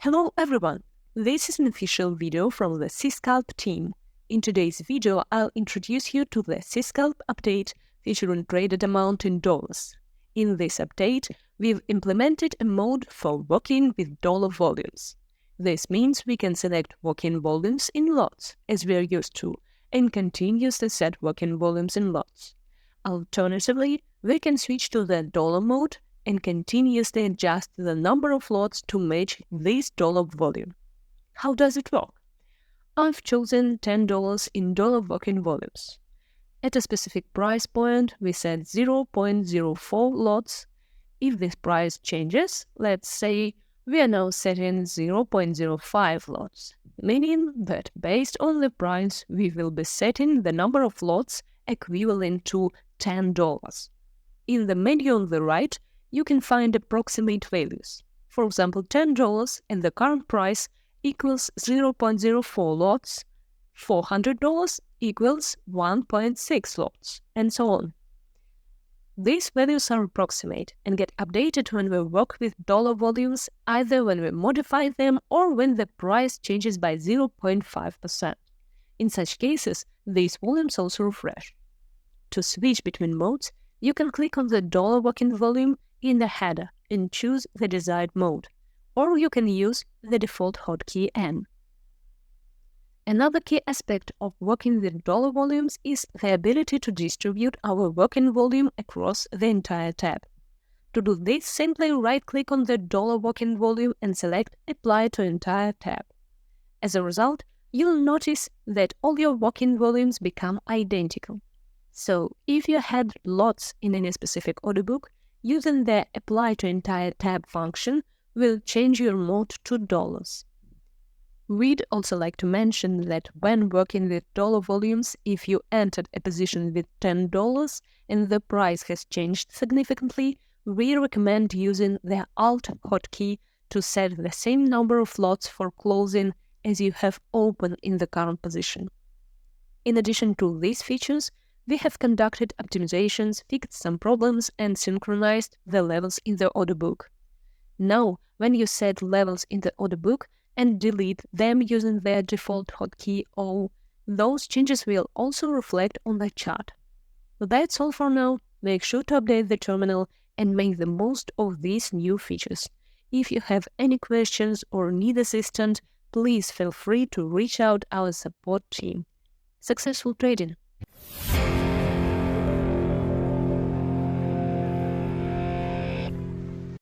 Hello everyone! This is an official video from the CScalp team. In today's video, I'll introduce you to the CScalp update featuring traded amount in dollars. In this update, we've implemented a mode for working with dollar volumes. This means we can select working volumes in lots, as we are used to, and continuously set working volumes in lots. Alternatively, we can switch to the dollar mode and continuously adjust the number of lots to match this dollar volume. How does it work? I've chosen $10 in dollar working volumes. At a specific price point, we set 0.04 lots. If this price changes, let's say we are now setting 0.05 lots, meaning that based on the price, we will be setting the number of lots equivalent to $10. In the menu on the right, you can find approximate values. For example, $10 and the current price equals 0.04 lots, $400 equals 1.6 lots, and so on. These values are approximate and get updated when we work with dollar volumes, either when we modify them or when the price changes by 0.5%. In such cases, these volumes also refresh. To switch between modes, you can click on the dollar working volume in the header and choose the desired mode, or you can use the default hotkey N. Another key aspect of working with dollar volumes is the ability to distribute our working volume across the entire tab. To do this, simply right-click on the dollar working volume and select Apply to Entire tab. As a result, you'll notice that all your working volumes become identical. So, if you had lots in any specific order book, using the Apply to Entire tab function will change your mode to dollars. We'd also like to mention that when working with dollar volumes, if you entered a position with $10 and the price has changed significantly, we recommend using the Alt hotkey to set the same number of lots for closing as you have open in the current position. In addition to these features, we have conducted optimizations, fixed some problems, and synchronized the levels in the order book. Now, when you set levels in the order book and delete them using their default hotkey O, those changes will also reflect on the chart. That's all for now. Make sure to update the terminal and make the most of these new features. If you have any questions or need assistance, please feel free to reach out our support team. Successful trading!